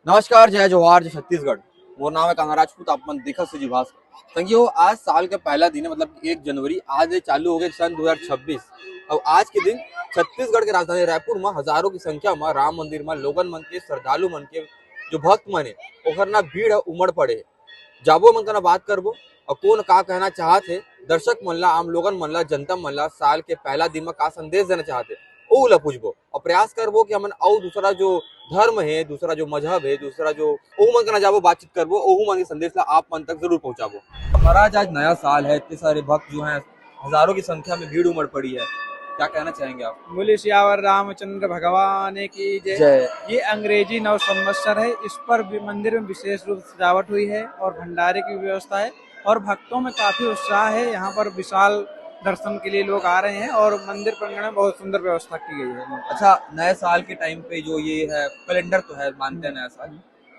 नमस्कार, जय जोहार, जय छत्तीसगढ़। मोर नाम है कान्हा राजपूत, आप मन दिखत से जीभास। संगियो, आज साल का पहला दिन है, मतलब 1 जनवरी। आज ये चालू हो गए सन 2026 और आज के दिन छत्तीसगढ़ के राजधानी रायपुर में हजारों की संख्या में राम मंदिर में लोगन मन के, श्रद्धालु मन के, जो भक्त मन है ओकर ना भीड़ है उमड़ पड़े। जाबो मन का बात करबो और कौन का कहना चाहत है, दर्शक मन ला, आम लोगन मन ला, जनता मन ला साल के पहला दिन में का संदेश देना चाहते ओ ला पूछबो और प्रयास करबो कि हमन और दूसरा जो धर्म है, दूसरा जो मजहब है, दूसरा जो ओहू मन का जाबो बातचीत करबो, ओहू मन के संदेश ला आप मन तक जरूर पहुंचाबो। महाराज, आज नया साल है, इतने सारे भक्त जो हैं हजारों की संख्या में भीड़ उमड़ पड़ी है, क्या कहना चाहेंगे आप? बोले सियावर रामचंद्र भगवान की जय। ये अंग्रेजी नव संवत्सर है, इस पर भी मंदिर में विशेष रूप से सजावट हुई है और भंडारे की व्यवस्था है और भक्तों में काफी उत्साह है। यहाँ पर विशाल दर्शन के लिए लोग आ रहे हैं और मंदिर प्रांगण में बहुत सुंदर व्यवस्था की गई है। अच्छा, नए साल के टाइम पे जो ये है कैलेंडर तो है, मानते हैं नया साल,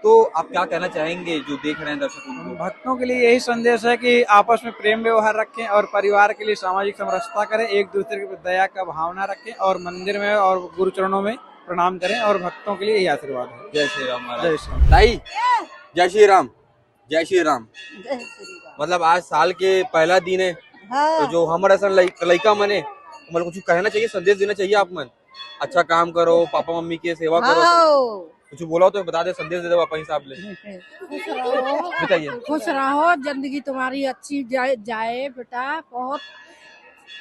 तो आप क्या कहना चाहेंगे जो देख रहे हैं दर्शकों को? भक्तों के लिए यही संदेश है कि आपस में प्रेम व्यवहार रखें और परिवार के लिए सामाजिक समरसता करें, एक दूसरे की दया का भावना रखें और मंदिर में और गुरु चरणों में प्रणाम करें और भक्तों के लिए यही आशीर्वाद है। जय श्री राम महाराज। जय श्री राम। ताई, जय श्री राम। जय श्री राम। जय श्री राम। मतलब आज साल के पहला दिन है, हाँ। तो जो हमारे ऐसा लड़का मने मतलब कुछ कहना चाहिए, संदेश देना चाहिए आप मन, अच्छा काम करो, पापा मम्मी की सेवा करो, हाँ। कुछ बोला तो बता दे, संदेश दे दो पापा हिसाब ले। खुश रहो, बताइए। खुश रहो, जिंदगी तुम्हारी अच्छी जाए बेटा, बहुत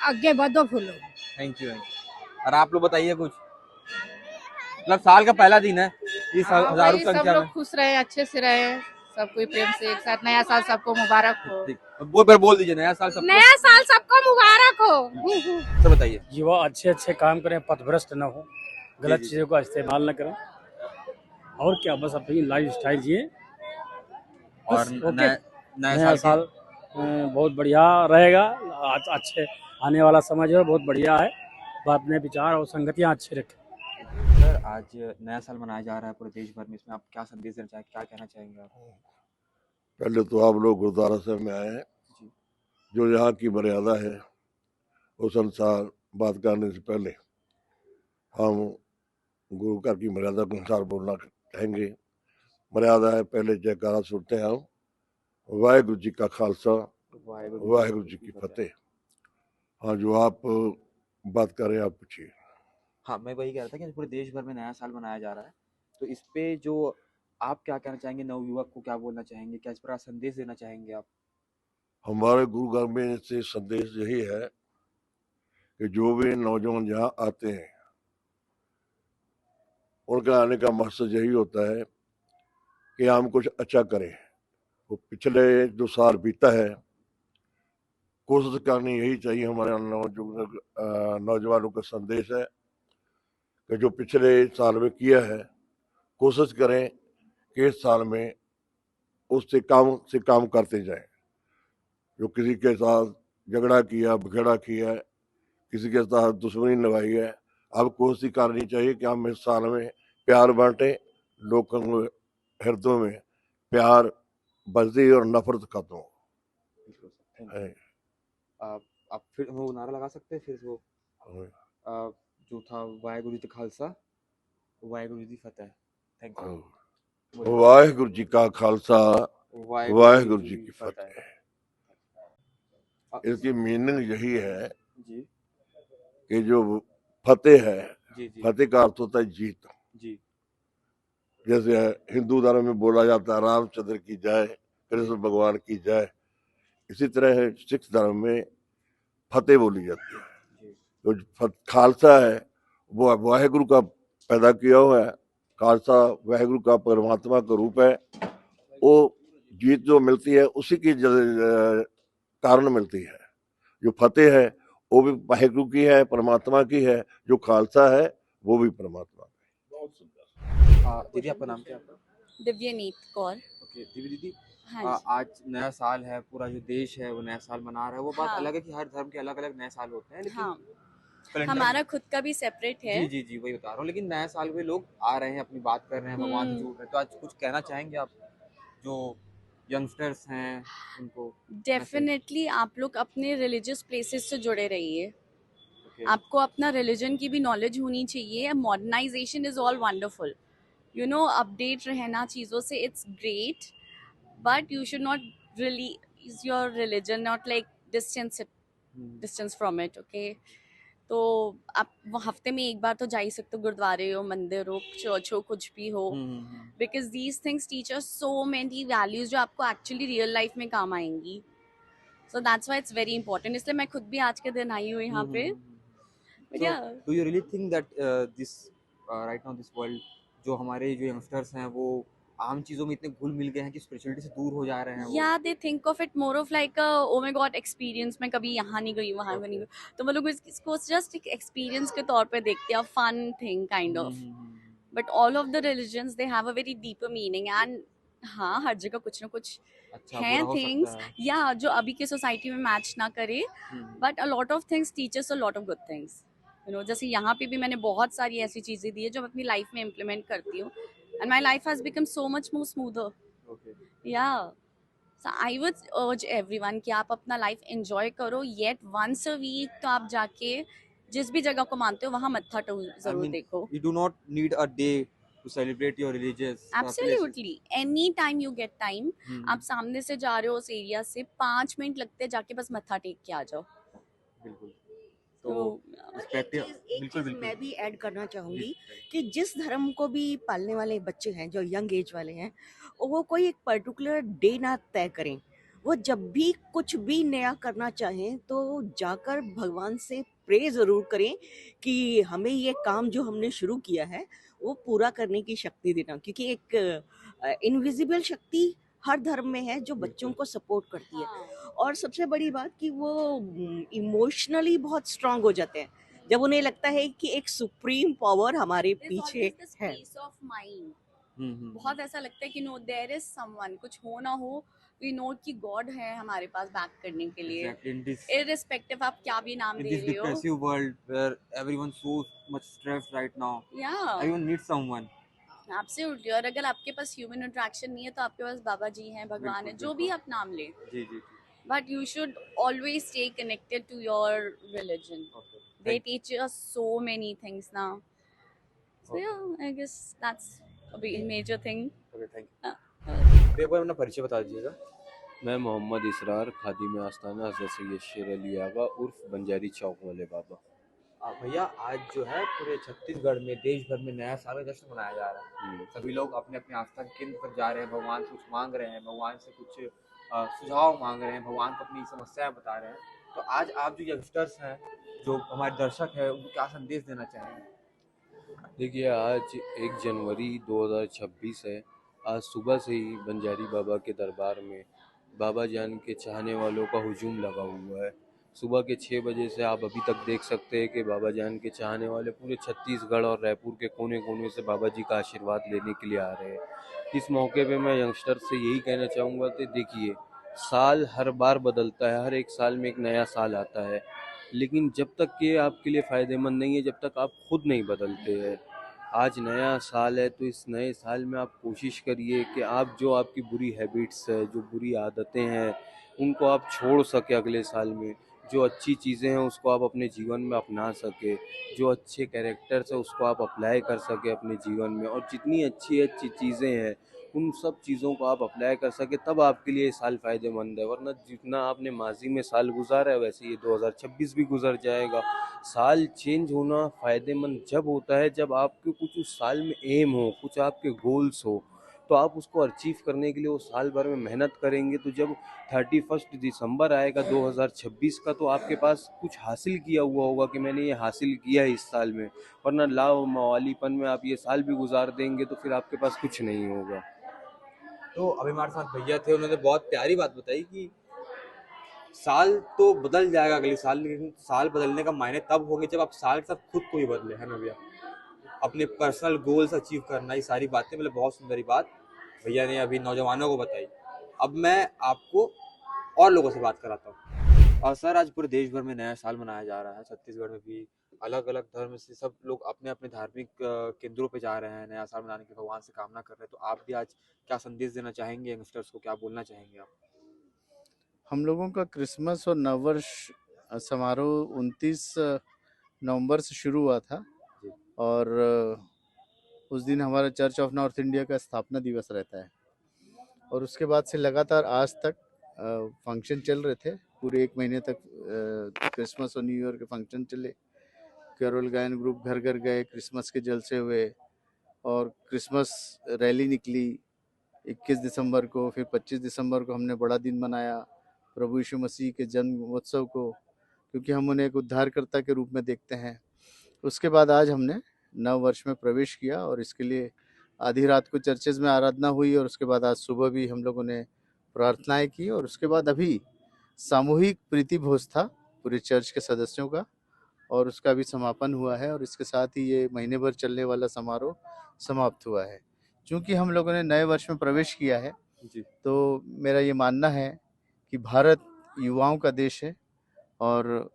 आगे बढ़ो फूलो। Thank you. और आप लोग बताइए कुछ, मतलब साल का पहला दिन है, इस हजारों की सब संख्या लोग में। खुश रहे, अच्छे से रहे, सब कोई प्रेम से एक साथ। नया साल सबको मुबारक हो। ठीक, बोल दीजिए, नया साल सबको। नया साल सबको मुबारक हो। तो बताइए। युवा अच्छे अच्छे काम करें, पथभ्रष्ट न हो, गलत जी। चीज़ों का इस्तेमाल न करें, और क्या, बस अपनी लाइफ स्टाइल जिए। और ओके। नया नया साल बहुत बढ़िया रहेगा, अच्छे आने वाला समय जो है बहुत बढ़िया है, अपने विचार और संगतियाँ अच्छी रखें। सर, आज नया साल मनाया जा रहा है पूरे देश भर में, इसमें आप क्या संदेश देना चाहेंगे, क्या कहना चाहेंगे आप? पहले तो आप लोग गुरुद्वारा साहब में आए हैं, जो यहाँ की मर्यादा है उस अनुसार बात करने से पहले हम गुरु घर की मर्यादा के अनुसार बोलना चाहेंगे। मर्यादा है, पहले जयकारा सुनते हैं हम, वाहेगुरु जी का खालसा, वाहेगुरु जी की फतेह। हाँ, जो आप बात कर रहे हैं आप पूछिए। हाँ, मैं वही कह रहा था कि पूरे देश भर में नया साल मनाया जा रहा है, तो इस पे जो आप क्या कहना चाहेंगे, नवयुवक को क्या बोलना चाहेंगे, क्या इस पर संदेश देना चाहेंगे आप? हमारे गुरु घर में से संदेश यही है कि जो भी नौजवान यहाँ आते हैं उनका आने का मकसद यही होता है कि हम कुछ अच्छा करें। वो पिछले जो साल बीता है, कोशिश करनी यही चाहिए। हमारे नौजवानों का संदेश है कि जो पिछले साल में किया है, कोशिश करें कि इस साल में उससे काम करते जाएं। जो किसी के साथ झगड़ा किया, बखेड़ा किया, किसी के साथ दुश्मनी निभाई है, अब कोशिश करनी चाहिए कि हम इस साल में प्यार बांटें, लोगों के हृदयों में प्यार बजती और नफरत खत्म हो। आप फिर वो नारा लगा सकते हैं, फिर वो जो था, वाहेगुरु जी का खालसा, वाहेगुरु जी की फतेह। Thank you. वाहेगुरु जी का खालसा, वाहेगुरु जी की फतेह। इसकी मीनिंग यही है जी कि जो फतेह है, जी जी फतेह का अर्थ होता है जीत। जी जैसे हिंदू धर्म में बोला जाता है रामचंद्र की जय, कृष्ण भगवान की जय, इसी तरह है सिख धर्म में फतेह बोली जाती है। जो खालसा है वो वाहेगुरु का पैदा किया हुआ है, खालसा वाहेगुरु का परमात्मा का रूप है। वो जीत जो मिलती है उसी की कारण मिलती है। जो फतेह है वो भी वाहेगुरु की है, परमात्मा की है। जो खालसा है वो भी परमात्मा का है। बहुत सुंदर। दीदी, आपका नाम क्या है? दिव्यनीत कौर। ओके दीदी, हाँ आज नया साल है, पूरा जो देश है वो नया साल मना रहा है। वो बात हाँ। अलग है कि हर धर्म के अलग अलग नए साल होते हैं, लेकिन हाँ, कैलेंडर हमारा खुद का भी सेपरेट है। जी जी जी वही बता रहा हूँ। लेकिन नया साल में लोग आ रहे हैं, अपनी बात कर रहे हैं, भगवान से जुड़ रहे हैं, तो आज कुछ कहना चाहेंगे आप जो यंगस्टर्स हैं उनको? डेफिनेटली आप लोग अपने रिलीजियस प्लेसेस से जुड़े रहिए। Okay. आपको अपना रिलीजन की भी नॉलेज होनी चाहिए। Modernization is all wonderful, you know update रहना चीज़ों से, it's great, but you should not really is your religion not like distance from it, okay? तो आप वो हफ्ते में एक बार तो जा ही सकते हो, गुरुद्वारे हो, मंदिर हो, चर्च हो, कुछ भी हो, because these things teach us so many values जो आपको एक्चुअली रियल लाइफ में काम आएंगी. So that's why it's very important. इसलिए मैं खुद भी आज के दिन आई हूँ यहाँ पे. But So, yeah, do you really think that this right now this world, जो हमारे जो यंगस्टर्स हैं वो आम चीजों में इतने घुल मिल गए हैं कि स्पिरिचुअलिटी से दूर हो जा रहे हैं वो? yeah, they think of it more of like a oh my god experience. मैं कभी यहाँ नहीं गई, वहाँ नहीं गई, तो वो लोग इसको जस्ट एक एक्सपीरियंस के तौर पे देखते हैं, fun thing kind of. But all of the religions they have a very deeper meaning. And हाँ, हर जगह कुछ ना कुछ अच्छा हैं बुरा हो थिंग्स, सकता है. या जो अभी के सोसाइटी में मैच ना करे, but a lot of things teachers a lot of good things. You know, जैसे यहाँ पे भी मैंने बहुत सारी ऐसी चीज़ें दी है जो मैं अपनी लाइफ में इम्प्लीमेंट करती हूँ, and my life has become so much more smoother. Okay. या सो आई वुड अर्ज एवरीवन कि आप अपना लाइफ एंजॉय करो, येट वंस अ वीक तो आप जाके जिस भी जगह को मानते हो वहाँ मत्था I जरूर mean, देखो. you do not need a day to celebrate your religious places. Absolutely, any time you get time. Hmm, आप सामने से जा रहे हो उस एरिया से, 5 मिनट लगते हैं, जाके बस मत्था टेक के आ जाओ. बिल्कुल. तो तो perspective, एक बिल्कुल चीज बिल्कुल. मैं भी ऐड करना जी, चाहूंगी बताइए. कि जिस धर्म को भी पालने वाले बच्चे हैं जो यंग एज वाले हैं, वो कोई एक पर्टिकुलर डे ना तय करें. वो जब भी कुछ भी नया करना चाहें तो जाकर भगवान से प्रे जरूर करें कि हमें ये काम जो हमने शुरू किया है वो पूरा करने की शक्ति देना, क्योंकि एक इनविजिबल शक्ति हर धर्म में है जो बच्चों को सपोर्ट करती है. और सबसे बड़ी बात कि वो इमोशनली बहुत स्ट्रांग हो जाते हैं जब उन्हें लगता है कि एक सुप्रीम पावर हमारे पीछे है. Peace of mind. हम्म. बहुत ऐसा लगता है कि नो, देयर इज समवन, कुछ हो ना हो, वी नो कि गॉड है हमारे पास बैक करने के लिए, Exactly. इररिस्पेक्टिव आप क्या भी नाम In दे this रहे हो. depressive world where everyone's so much stressed right now, या everyone needs someone. एब्सोल्युटली. और अगर आपके पास ह्यूमन इंटरेक्शन नहीं है तो आपके पास बाबा जी हैं, भगवान है, बिल्कुल, जो भी आप नाम ले, जी जी. But you should always stay connected to your religion. Okay. They teach us so many things now. So yeah, I guess that's a big major thing. Okay, thank Uh, you. तो एक बार अपना परिचय बता दीजिएगा. मैं मोहम्मद इसरार, खादी में आस्थाना हज़रत सैयद शेर अली आगा उर्फ बंजारी चौक वाले बाबा. भैया आज जो है पूरे छत्तीसगढ़ में, देश भर में नया साल का जश्न मनाया जा रहा है. सभी लोग अपने अपने आस्था के केंद्र पर जा रहे हैं, भगवान से कुछ मांग रहे हैं, भगवान से कुछ सुझाव मांग रहे हैं, भगवान को अपनी समस्याएं बता रहे हैं. तो आज आप जो यंगस्टर्स हैं, जो हमारे दर्शक हैं, उनको क्या संदेश देना चाहेंगे? देखिए, आज 1 जनवरी 2026 है. आज सुबह से ही बंजारी बाबा के दरबार में बाबा जान के चाहने वालों का हुजूम लगा हुआ है. सुबह के 6 बजे से आप अभी तक देख सकते हैं कि बाबा जान के चाहने वाले पूरे छत्तीसगढ़ और रायपुर के कोने कोने से बाबा जी का आशीर्वाद लेने के लिए आ रहे हैं. इस मौके पे मैं यंगस्टर से यही कहना चाहूँगा कि देखिए, साल हर बार बदलता है, हर एक साल में एक नया साल आता है, लेकिन जब तक ये आपके लिए फ़ायदेमंद नहीं है, जब तक आप खुद नहीं बदलते हैं. आज नया साल है तो इस नए साल में आप कोशिश करिए कि आप जो आपकी बुरी हैबिट्स है, जो बुरी आदतें हैं, उनको आप छोड़ सके अगले साल में. जो अच्छी चीज़ें हैं उसको आप अपने जीवन में अपना सके, जो अच्छे कैरेक्टर्स हैं उसको आप अप्लाई कर सके अपने जीवन में, और जितनी अच्छी अच्छी चीज़ें हैं उन सब चीज़ों को आप अप्लाई कर सके, तब आपके लिए ये साल फ़ायदेमंद है. वरना जितना आपने माजी में साल गुजारा है वैसे ये 2026 भी गुजर जाएगा. साल चेंज होना फ़ायदेमंद जब होता है जब आपके कुछ उस साल में एम हो, कुछ आपके गोल्स हो, तो आप उसको अचीव करने के लिए वो साल भर में मेहनत करेंगे. तो जब 31 दिसंबर आएगा 2026 का, तो आपके पास कुछ हासिल किया हुआ होगा कि मैंने ये हासिल किया है इस साल में. वरना लाओ मवालीपन में आप ये साल भी गुजार देंगे तो फिर आपके पास कुछ नहीं होगा. तो अभी हमारे साथ भैया थे, उन्होंने बहुत प्यारी बात बताई कि साल तो बदल जाएगा अगले साल, लेकिन साल बदलने का मायने तब होंगे जब आप साल के साथ खुद को ही बदले, है ना भैया? अपने पर्सनल गोल्स अचीव करना, ये सारी बातें, मतलब बहुत सुंदर बात भैया ने अभी नौजवानों को बताई. अब मैं आपको और लोगों से बात कराता हूँ. और सर, आज पूरे देश भर में नया साल मनाया जा रहा है, छत्तीसगढ़ में भी अलग अलग धर्म से सब लोग अपने अपने धार्मिक केंद्रों पे जा रहे हैं नया साल मनाने की, भगवान से कामना कर रहे हैं. तो आप भी आज क्या संदेश देना चाहेंगे यंगस्टर्स को, क्या बोलना चाहेंगे आप? हम लोगों का क्रिसमस और नववर्ष समारोह 29 नवंबर से शुरू हुआ था, और उस दिन हमारा चर्च ऑफ नॉर्थ इंडिया का स्थापना दिवस रहता है। और उसके बाद से लगातार आज तक फंक्शन चल रहे थे, पूरे 1 महीने तक क्रिसमस और न्यू ईयर के फंक्शन चले। कैरोल गायन ग्रुप घर घर गए, क्रिसमस के जलसे हुए और क्रिसमस रैली निकली 21 दिसंबर को। फिर 25 दिसंबर को हमने बड़ा दिन मनाया प्रभु यीशु मसीह के जन्म उत्सव को, क्योंकि हम उन्हें एक उद्धारकर्ता के रूप में देखते हैं। उसके बाद आज हमने नव वर्ष में प्रवेश किया और इसके लिए आधी रात को चर्चेज में आराधना हुई और उसके बाद आज सुबह भी हम लोगों ने प्रार्थनाएं की और उसके बाद अभी सामूहिक प्रीति भोज था पूरे चर्च के सदस्यों का और उसका भी समापन हुआ है और इसके साथ ही ये महीने भर चलने वाला समारोह समाप्त हुआ है। चूँकि हम लोगों ने नए वर्ष में प्रवेश किया है जी। तो मेरा ये मानना है कि भारत युवाओं का देश है और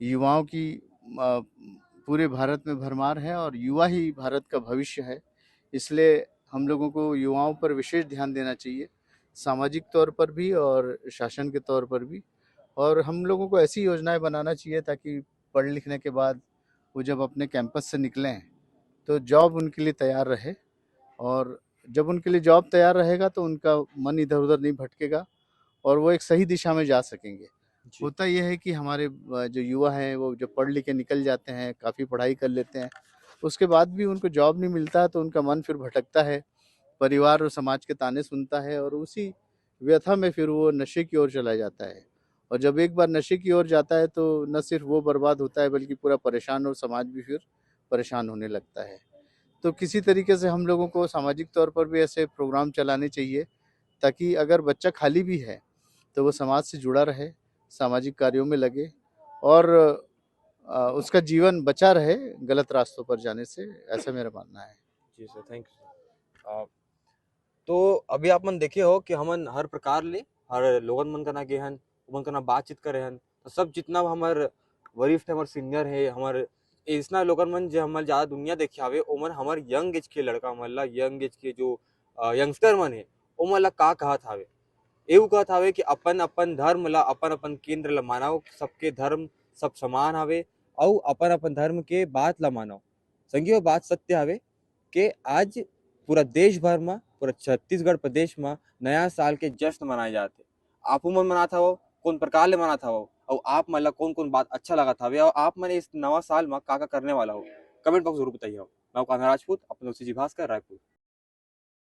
युवाओं की पूरे भारत में भरमार है और युवा ही भारत का भविष्य है। इसलिए हम लोगों को युवाओं पर विशेष ध्यान देना चाहिए, सामाजिक तौर पर भी और शासन के तौर पर भी। और हम लोगों को ऐसी योजनाएं बनाना चाहिए ताकि पढ़ लिखने के बाद वो जब अपने कैंपस से निकलें तो जॉब उनके लिए तैयार रहे और जब उनके लिए जॉब तैयार रहेगा तो उनका मन इधर उधर नहीं भटकेगा और वो एक सही दिशा में जा सकेंगे। होता यह है कि हमारे जो युवा हैं वो जब पढ़ लिख के निकल जाते हैं, काफ़ी पढ़ाई कर लेते हैं, उसके बाद भी उनको जॉब नहीं मिलता तो उनका मन फिर भटकता है, परिवार और समाज के ताने सुनता है और उसी व्यथा में फिर वो नशे की ओर चला जाता है। और जब एक बार नशे की ओर जाता है तो न सिर्फ वो बर्बाद होता है बल्कि पूरा परेशान और समाज भी फिर परेशान होने लगता है। तो किसी तरीके से हम लोगों को सामाजिक तौर पर भी ऐसे प्रोग्राम चलाने चाहिए ताकि अगर बच्चा खाली भी है तो वो समाज से जुड़ा रहे, सामाजिक कार्यों में लगे और उसका जीवन बचा रहे गलत रास्तों पर जाने से, ऐसा मेरा मानना है। जी सर, थैंक यू। तो अभी आप मन देखे हो कि हमन हर प्रकार ले हर लोगन मन कना गे हन, मन कना बातचीत करे हन, तो सब जितना हमार वरिष्ठ हमार सीनियर है, हमार ऐसना लोगन मन जो हमार ज्यादा दुनिया देखे आवे ओमन हमार यंग एज के लड़का मन ला, यंग एज के जो यंगस्टर मन है ओमन ला का कहत हावे, एवं कहत हावे कि अपन अपन धर्म ला, अपन अपन केंद्र ला मानव, सबके धर्म सब समान हावे और अपन अपन धर्म के बात ला मानव। संगी बात सत्य हावे कि आज पूरा देश भर में, पूरा छत्तीसगढ़ प्रदेश में नया साल के जश्न मनाए जाते। आपू मन मनात हवो, कौन प्रकार ले मनात हवो और आप मन ला कौन कौन बात अच्छा लगत हवे और आप मन इस नवा साल में का करने वाला हो, कमेंट बॉक्स जरूर बताइए। मैं कान्हा राजपूत, अपने जी भास्कर, रायपुर।